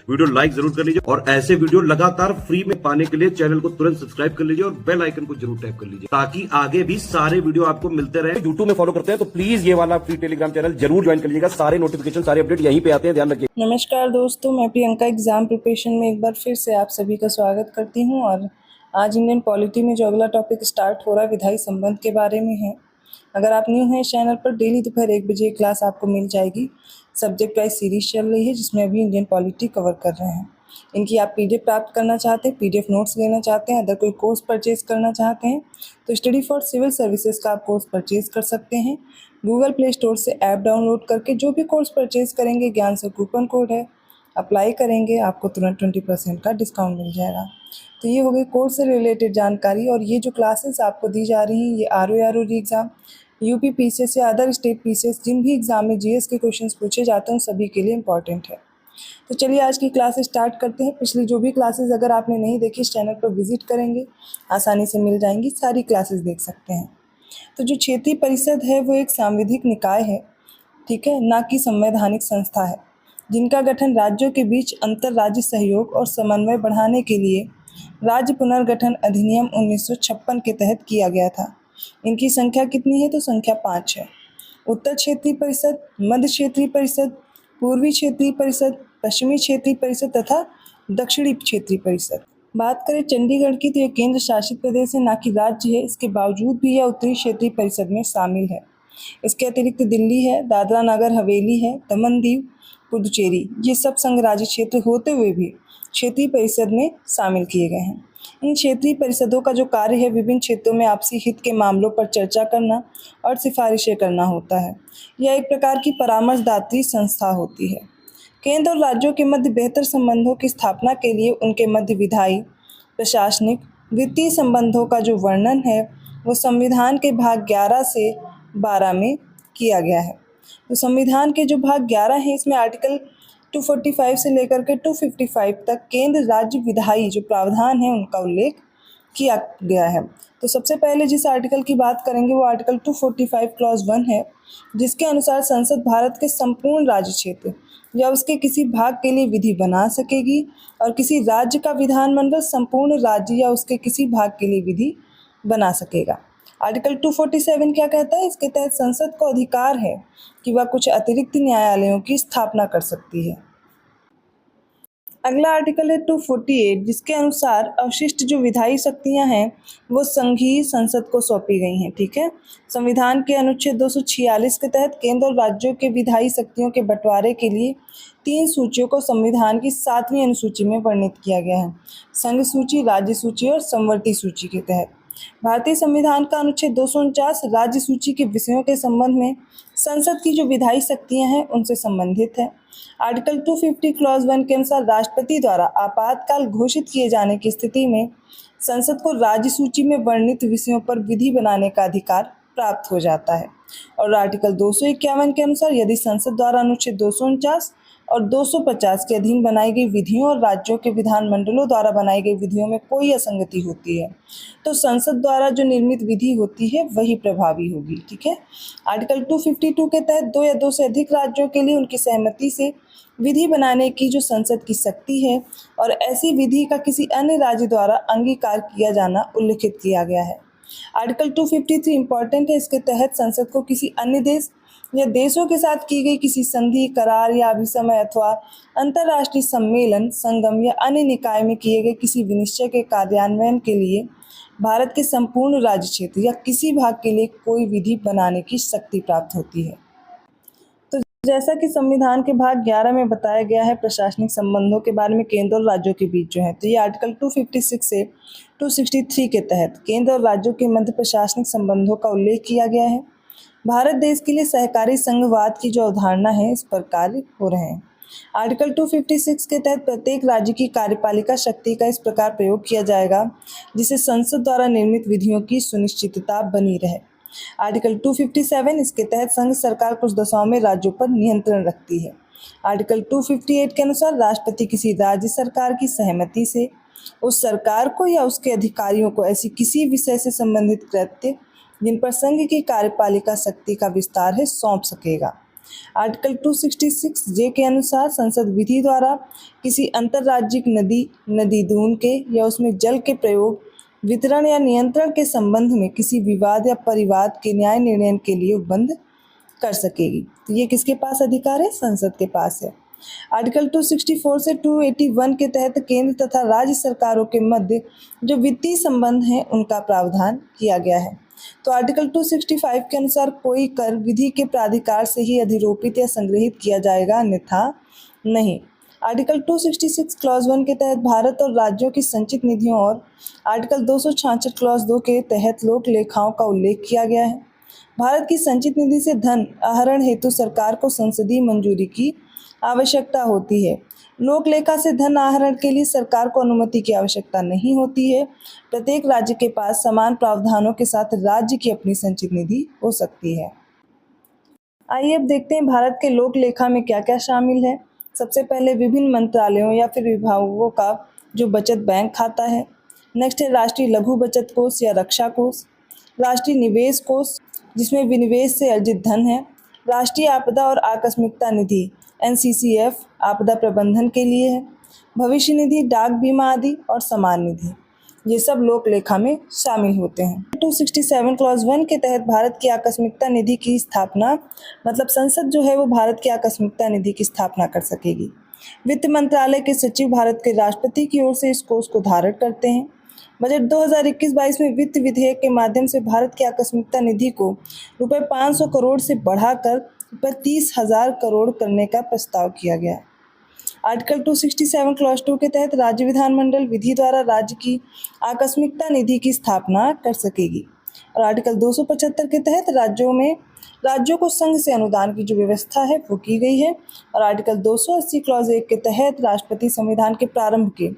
Video like जरूर कर लीजिए और ऐसे वीडियो लगातार फ्री में पाने के लिए चैनल को तुरंत सब्सक्राइब कर लीजिए और बेल आइकन को जरूर टैप कर लीजिए ताकि आगे भी सारे वीडियो आपको मिलते रहे। यूट्यूब में फॉलो करते हैं तो प्लीज ये वाला फ्री टेलीग्राम चैनल जरूर ज्वाइन कर लीजिएगा। सारे नोटिफिकेशन सारे अपडेट यहीं पे आते हैं, ध्यान रखिए। नमस्कार दोस्तों, मैं प्रियंका एग्जाम प्रिपरेशन में एक बार फिर से आप सभी का स्वागत करती हूं। और आज इंडियन पॉलिटी में जो अगला टॉपिक स्टार्ट हो रहा है विधायी संबंध के बारे में है। अगर आप न्यू हैं इस चैनल पर, डेली दोपहर 1 बजे क्लास आपको मिल जाएगी। सब्जेक्ट वाइज सीरीज चल रही है जिसमें अभी इंडियन पॉलिटी कवर कर रहे हैं। इनकी आप पीडीएफ प्राप्त करना चाहते हैं, पीडीएफ नोट्स लेना चाहते हैं, अदर कोई कोर्स परचेज करना चाहते हैं तो स्टडी फॉर सिविल सर्विसेज का आप कोर्स परचेज कर सकते हैं। गूगल प्ले स्टोर से ऐप डाउनलोड करके जो भी कोर्स परचेज करेंगे, ज्ञान से कूपन कोड है, अप्लाई करेंगे, आपको तुरंत 20% का डिस्काउंट मिल जाएगा। तो ये हो गई कोर्स से रिलेटेड जानकारी। और ये जो क्लासेस आपको दी जा रही हैं ये आर एग्ज़ाम, यूपी पीसीएस या अदर स्टेट पीसीएस जिन भी एग्जाम में जीएस के क्वेश्चंस पूछे जाते हैं उन सभी के लिए इंपॉर्टेंट है। तो चलिए आज की क्लास स्टार्ट करते हैं। पिछली जो भी क्लासेस अगर आपने नहीं देखी इस चैनल पर विजिट करेंगे, आसानी से मिल जाएंगी, सारी क्लासेस देख सकते हैं। तो जो क्षेत्रीय परिषद है वो एक सांविधिक निकाय है, ठीक है, ना कि संवैधानिक संस्था है, जिनका गठन राज्यों के बीच अंतर राज्य सहयोग और समन्वय बढ़ाने के लिए राज्य पुनर्गठन अधिनियम 1956 के तहत किया गया था। इनकी संख्या कितनी है? तो संख्या 5 है। उत्तर क्षेत्रीय परिषद, मध्य क्षेत्रीय परिषद, पूर्वी क्षेत्रीय परिषद, पश्चिमी क्षेत्रीय परिषद तथा दक्षिणी क्षेत्रीय परिषद। बात करें चंडीगढ़ की तो यह केंद्र शासित प्रदेश है, ना कि राज्य है। इसके बावजूद भी यह उत्तरी क्षेत्रीय परिषद में शामिल है। इसके अतिरिक्त दिल्ली है, दादरा नगर हवेली है, दमन दीव, पुडुचेरी, ये सब संघ राज्य क्षेत्र होते हुए भी क्षेत्रीय परिषद में शामिल किए गए हैं। इन क्षेत्रीय परिषदों का जो कार्य है विभिन्न क्षेत्रों में आपसी हित के मामलों पर चर्चा करना और सिफारिशें करना होता है। यह एक प्रकार की परामर्शदात्री संस्था होती है। केंद्र और राज्यों के मध्य बेहतर संबंधों की स्थापना के लिए उनके मध्य विधायी, प्रशासनिक, वित्तीय संबंधों का जो वर्णन है वो संविधान के भाग 11 से 12 में किया गया है। तो संविधान के जो भाग 11 हैं इसमें आर्टिकल 245 से लेकर के 255 तक केंद्र राज्य विधायी जो प्रावधान है उनका उल्लेख किया गया है। तो सबसे पहले जिस आर्टिकल की बात करेंगे वो आर्टिकल 245 क्लॉज 1 है, जिसके अनुसार संसद भारत के संपूर्ण राज्य क्षेत्र या उसके किसी भाग के लिए विधि बना सकेगी और किसी राज्य का विधानमंडल संपूर्ण राज्य या उसके किसी भाग के लिए विधि बना सकेगा। आर्टिकल 247 क्या कहता है? इसके तहत संसद को अधिकार है कि वह कुछ अतिरिक्त न्यायालयों की स्थापना कर सकती है। अगला आर्टिकल है 248, जिसके अनुसार अवशिष्ट जो विधायी शक्तियां हैं वो संघीय संसद को सौंपी गई हैं, ठीक है। संविधान के अनुच्छेद 246 के तहत केंद्र और राज्यों के विधायी शक्तियों के बंटवारे के लिए 3 सूचियों को संविधान की 7वीं अनुसूची में वर्णित किया गया है। संघ सूची, राज्य सूची और समवर्ती सूची के तहत भारतीय संविधान का अनुच्छेद 249 राज्य सूची के विषयों के संबंध में संसद की जो विधायी शक्तियां हैं उनसे संबंधित है। आर्टिकल 250 क्लॉज 1 के अनुसार राष्ट्रपति द्वारा आपातकाल घोषित किए जाने की स्थिति में संसद को राज्य सूची में वर्णित विषयों पर विधि बनाने का अधिकार प्राप्त हो जाता है। और आर्टिकल 251 के अनुसार यदि संसद द्वारा अनुच्छेद 249 और 250 के अधीन बनाई गई विधियों और राज्यों के विधानमंडलों द्वारा बनाई गई विधियों में कोई असंगति होती है तो संसद द्वारा जो निर्मित विधि होती है वही प्रभावी होगी, ठीक है। आर्टिकल 252 के तहत 2 या 2 से अधिक राज्यों के लिए उनकी सहमति से विधि बनाने की जो संसद की शक्ति है और ऐसी विधि का किसी अन्य राज्य द्वारा अंगीकार किया जाना उल्लिखित किया गया है। आर्टिकल 253 इम्पॉर्टेंट है। इसके तहत संसद को किसी अन्य देश या देशों के साथ की गई किसी संधि, करार या अभिसमय अथवा अंतर्राष्ट्रीय सम्मेलन, संगम या अन्य निकाय में किए गए किसी विनिश्चय के कार्यान्वयन के लिए भारत के संपूर्ण राज्य क्षेत्र या किसी भाग के लिए कोई विधि बनाने की शक्ति प्राप्त होती है। तो जैसा कि संविधान के भाग 11 में बताया गया है प्रशासनिक संबंधों के बारे में केंद्र और राज्यों के बीच जो है, तो ये आर्टिकल 256 से 263 के तहत केंद्र और राज्यों के मध्य प्रशासनिक संबंधों का उल्लेख किया गया है। भारत देश के लिए सहकारी संघवाद की जो अवधारणा है इस पर कार्य हो रहे हैं। आर्टिकल 256 के तहत प्रत्येक राज्य की कार्यपालिका शक्ति का इस प्रकार प्रयोग किया जाएगा जिसे संसद द्वारा निर्मित विधियों की सुनिश्चितता बनी रहे। आर्टिकल 257 इसके तहत संघ सरकार कुछ दशाओं में राज्यों पर नियंत्रण रखती है। आर्टिकल 258 के अनुसार राष्ट्रपति किसी राज्य सरकार की सहमति से उस सरकार को या उसके अधिकारियों को ऐसी किसी विषय से संबंधित कृत्य जिन पर संघ की कार्यपालिका शक्ति का विस्तार है सौंप सकेगा। आर्टिकल 266 जे के अनुसार संसद विधि द्वारा किसी अंतर्राज्यिक नदी, नदी दून के या उसमें जल के प्रयोग, वितरण या नियंत्रण के संबंध में किसी विवाद या परिवाद के न्याय निर्णय के लिए उपबंध कर सकेगी। तो ये किसके पास अधिकार है? संसद के पास है। आर्टिकल 264 से 281 के तहत केंद्र तथा राज्य सरकारों के मध्य जो वित्तीय संबंध हैं उनका प्रावधान किया गया है। तो आर्टिकल 265 के अनुसार कोई कर विधि के प्राधिकार से ही अधिरोपित या संग्रहित किया जाएगा, अन्यथा नहीं। आर्टिकल 266 क्लॉज 1 के तहत भारत और राज्यों की संचित निधियों और आर्टिकल 266 क्लॉज 2 के तहत लोक लेखाओं का उल्लेख किया गया है। भारत की संचित निधि से धन आहरण हेतु सरकार को संसदीय मंजूरी की आवश्यकता होती है। लोक लेखा से धन आहरण के लिए सरकार को अनुमति की आवश्यकता नहीं होती है। प्रत्येक राज्य के पास समान प्रावधानों के साथ राज्य की अपनी संचित निधि हो सकती है। आइए अब देखते हैं भारत के लोक लेखा में क्या क्या शामिल है। सबसे पहले विभिन्न मंत्रालयों या फिर विभागों का जो बचत बैंक खाता है। नेक्स्ट है राष्ट्रीय लघु बचत कोष या रक्षा कोष, राष्ट्रीय निवेश कोष जिसमें विनिवेश से अर्जित धन है, राष्ट्रीय आपदा और आकस्मिकता निधि NCCF आपदा प्रबंधन के लिए है, भविष्य निधि, डाक बीमा आदि और समान निधि, ये सब लोक लेखा में शामिल होते हैं। 267 क्लॉज 1 के तहत भारत की आकस्मिकता निधि की स्थापना, मतलब संसद जो है वो भारत की आकस्मिकता निधि की स्थापना कर सकेगी। वित्त मंत्रालय के सचिव भारत के राष्ट्रपति की ओर से इस कोष को धारण करते हैं। बजट 2021-22 में वित्त विधेयक के माध्यम से भारत की आकस्मिकता निधि को रुपये 500 करोड़ से बढ़ाकर रुपये 30,000 करोड़ करने का प्रस्ताव किया गया। आर्टिकल 267 क्लॉज 2 के तहत राज्य विधानमंडल विधि द्वारा राज्य की आकस्मिकता निधि की स्थापना कर सकेगी। और आर्टिकल 275 के तहत राज्यों को संघ से अनुदान की जो व्यवस्था है वो की गई है। और आर्टिकल 280 क्लॉज 1 के तहत राष्ट्रपति संविधान के प्रारंभ के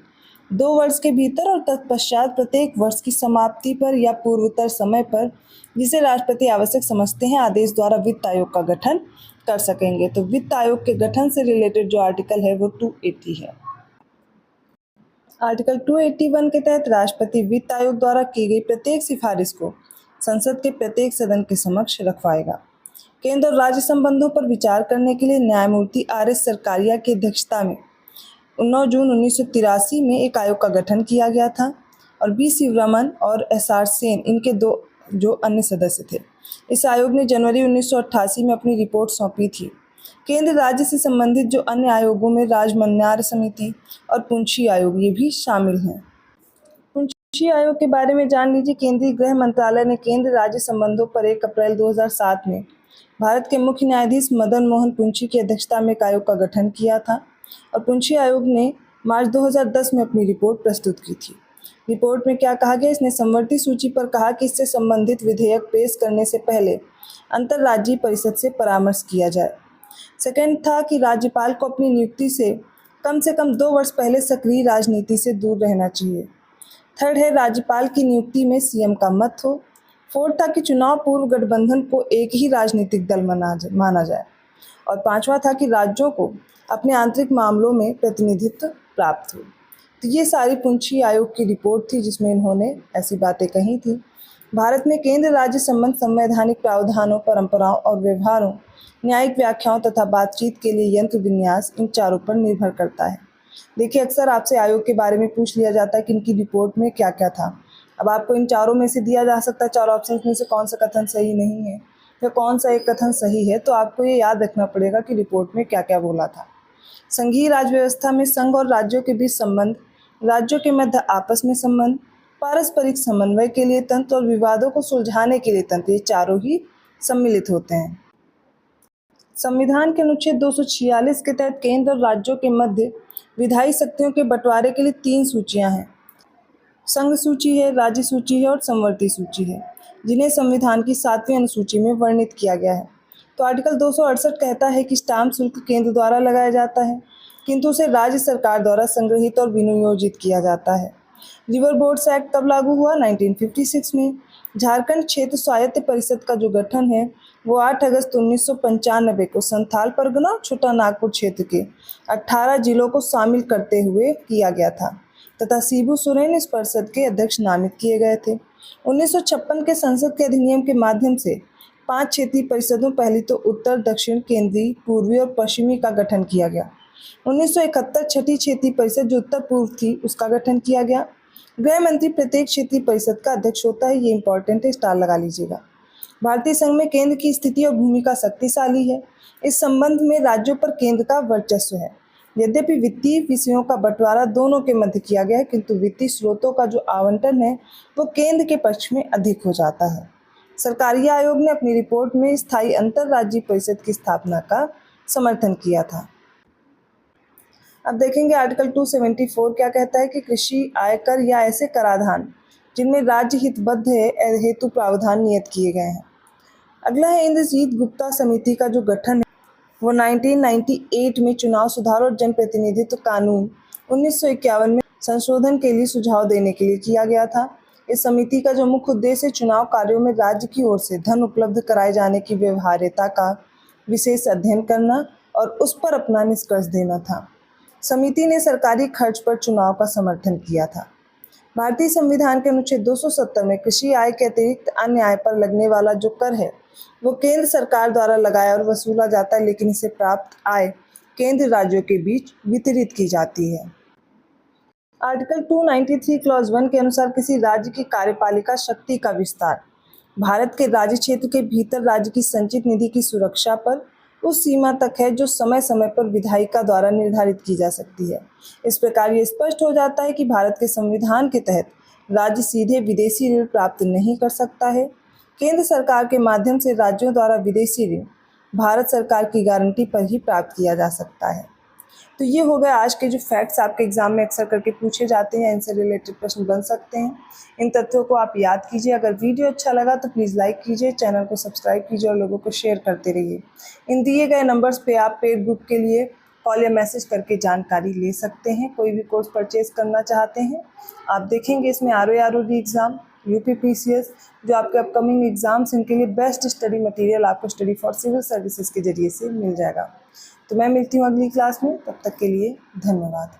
2 वर्ष के भीतर और तत्पश्चात प्रत्येक वर्ष की समाप्ति पर या पूर्वोत्तर समय पर जिसे राष्ट्रपति आवश्यक समझते हैं आदेश द्वारा वित्त आयोग का गठन कर सकेंगे। तो वित्त आयोग के गठन से रिलेटेड जो आर्टिकल है वो 280 है। आर्टिकल 281 के तहत राष्ट्रपति वित्त आयोग द्वारा की गई प्रत्येक सिफारिश को संसद के प्रत्येक सदन के समक्ष रखवाएगा। केंद्र और राज्य संबंधों पर विचार करने के लिए न्यायमूर्ति RS सरकारिया की अध्यक्षता में 9 जून 1983 में एक आयोग का गठन किया गया था और B शिवरमन और SR सेन इनके 2 जो अन्य सदस्य थे। इस आयोग ने जनवरी 1988 में अपनी रिपोर्ट सौंपी थी। केंद्र राज्य से संबंधित जो अन्य आयोगों में राजमन्यार समिति और पुंछी आयोग ये भी शामिल हैं। पुंछी आयोग के बारे में जान लीजिए। केंद्रीय गृह मंत्रालय ने केंद्र राज्य संबंधों पर 1 अप्रैल 2007 में भारत के मुख्य न्यायाधीश मदन मोहन पुंछी की अध्यक्षता में एक आयोग का गठन किया था और पुंछी आयोग ने मार्च 2010 में अपनी रिपोर्ट प्रस्तुत की थी। रिपोर्ट में क्या कहा गया? इसने समवर्ती सूची पर कहा कि इससे संबंधित विधेयक पेश करने से पहले अंतर्राज्यीय परिषद से परामर्श किया जाए। सेकंड था कि राज्यपाल को अपनी नियुक्ति से कम 2 वर्ष पहले सक्रिय राजनीति से दूर रहना चाहिए। थर्ड है राज्यपाल की नियुक्ति में CM का मत हो। फोर्थ था कि चुनाव पूर्व गठबंधन को एक ही राजनीतिक दल माना जाए। और 5वां था कि राज्यों को अपने आंतरिक मामलों में प्रतिनिधित्व प्राप्त हो। तो ये सारी पुंछी आयोग की रिपोर्ट थी जिसमें इन्होंने ऐसी बातें कही थी। भारत में केंद्र राज्य संबंध संवैधानिक प्रावधानों, परंपराओं और व्यवहारों, न्यायिक व्याख्याओं तथा बातचीत के लिए यंत्र विन्यास इन चारों पर निर्भर करता है। देखिए अक्सर आपसे आयोग के बारे में पूछ लिया जाता है कि इनकी रिपोर्ट में क्या क्या था। अब आपको इन चारों में से दिया जा सकता है, 4 ऑप्शन में से कौन सा कथन सही नहीं है या कौन सा एक कथन सही है। तो आपको ये याद रखना पड़ेगा कि रिपोर्ट में क्या क्या बोला था। संघीय राज्य व्यवस्था में संघ और राज्यों के बीच संबंध, राज्यों के मध्य आपस में संबंध, पारस्परिक समन्वय के लिए तंत्र और विवादों को सुलझाने के लिए तंत्र, ये चारों ही सम्मिलित होते हैं। संविधान के अनुच्छेद 246 के तहत केंद्र और राज्यों के मध्य विधायी शक्तियों के बंटवारे के लिए 3 सूचियां हैं। संघ सूची है, राज्य सूची है और समवर्ती सूची है, जिन्हें संविधान की 7वीं अनुसूची में वर्णित किया गया है। तो आर्टिकल 268 कहता है कि स्टाम्प शुल्क केंद्र द्वारा लगाया जाता है, किंतु उसे राज्य सरकार द्वारा संग्रहित और विनियोजित किया जाता है। रिवर बोर्ड्स एक्ट कब लागू हुआ? 1956 में। झारखंड क्षेत्र स्वायत्त परिषद का जो गठन है वो 8 अगस्त 1995 को संथाल परगना और छोटा नागपुर क्षेत्र के 18 जिलों को शामिल करते हुए किया गया था तथा शिबू सोरेन इस परिषद के अध्यक्ष नामित किए गए थे। 1956 के संसद के अधिनियम के माध्यम से 5 क्षेत्रीय परिषदों, पहली तो उत्तर, दक्षिण, केंद्रीय, पूर्वी और पश्चिमी का गठन किया गया। 1971 छठी क्षेत्रीय परिषद जो उत्तर पूर्व थी उसका गठन किया गया। गृह मंत्री प्रत्येक क्षेत्रीय परिषद का अध्यक्ष होता है, ये इंपॉर्टेंट है, स्टार लगा लीजिएगा। भारतीय संघ में केंद्र की स्थिति और भूमिका शक्तिशाली है। इस संबंध में राज्यों पर केंद्र का वर्चस्व है। यद्यपि वित्तीय विषयों का बंटवारा दोनों के मध्य किया गया है, किंतु वित्तीय स्रोतों का जो आवंटन है वो केंद्र के पक्ष में अधिक हो जाता है। सरकारी आयोग ने अपनी रिपोर्ट में स्थायी अंतर्राज्यीय परिषद की स्थापना का समर्थन किया था। अब देखेंगे आर्टिकल 274 क्या कहता है कि कृषि, आयकर या ऐसे कराधान जिनमें राज्य हितबद्ध है हेतु प्रावधान नियत किए गए हैं। अगला है इंद्रजीत गुप्ता समिति का जो गठन है वो 1998 में चुनाव सुधार और जनप्रतिनिधित्व कानून 1951 में संशोधन के लिए सुझाव देने के लिए किया गया था। इस समिति का जो मुख्य उद्देश्य चुनाव कार्यों में राज्य की ओर से धन उपलब्ध कराए जाने की व्यवहार्यता का विशेष अध्ययन करना और उस पर अपना निष्कर्ष देना था। समिति ने सरकारी खर्च पर चुनाव का समर्थन किया था। भारतीय संविधान के अनुच्छेद 270 में कृषि आय के अतिरिक्त अन्य आय पर लगने वाला जो कर है वो केंद्र सरकार द्वारा लगाया और वसूला जाता है, लेकिन इसे प्राप्त आय केंद्र राज्यों के बीच वितरित की जाती है। आर्टिकल 293 क्लॉज 1 के अनुसार किसी राज्य की कार्यपालिका शक्ति का विस्तार भारत के राज्य क्षेत्र के भीतर राज्य की संचित निधि की सुरक्षा पर उस सीमा तक है जो समय समय पर विधायिका द्वारा निर्धारित की जा सकती है। इस प्रकार ये स्पष्ट हो जाता है कि भारत के संविधान के तहत राज्य सीधे विदेशी ऋण प्राप्त नहीं कर सकता है। केंद्र सरकार के माध्यम से राज्यों द्वारा विदेशी ऋण भारत सरकार की गारंटी पर ही प्राप्त किया जा सकता है। तो ये हो गया आज के जो फैक्ट्स आपके एग्जाम में अक्सर करके पूछे जाते हैं, इनसे रिलेटेड प्रश्न बन सकते हैं। इन तथ्यों को आप याद कीजिए। अगर वीडियो अच्छा लगा तो प्लीज़ लाइक कीजिए, चैनल को सब्सक्राइब कीजिए और लोगों को शेयर करते रहिए। इन दिए गए नंबर्स पे आप पेड ग्रुप के लिए कॉल या मैसेज करके जानकारी ले सकते हैं। कोई भी कोर्स परचेज करना चाहते हैं आप देखेंगे इसमें ROE एग्ज़ाम, UPPCS जो आपके अपकमिंग एग्जाम्स, इनके लिए बेस्ट स्टडी मटेरियल आपको स्टडी फॉर सिविल सर्विसेज के जरिए से मिल जाएगा। तो मैं मिलती हूँ अगली क्लास में, तब तक के लिए धन्यवाद।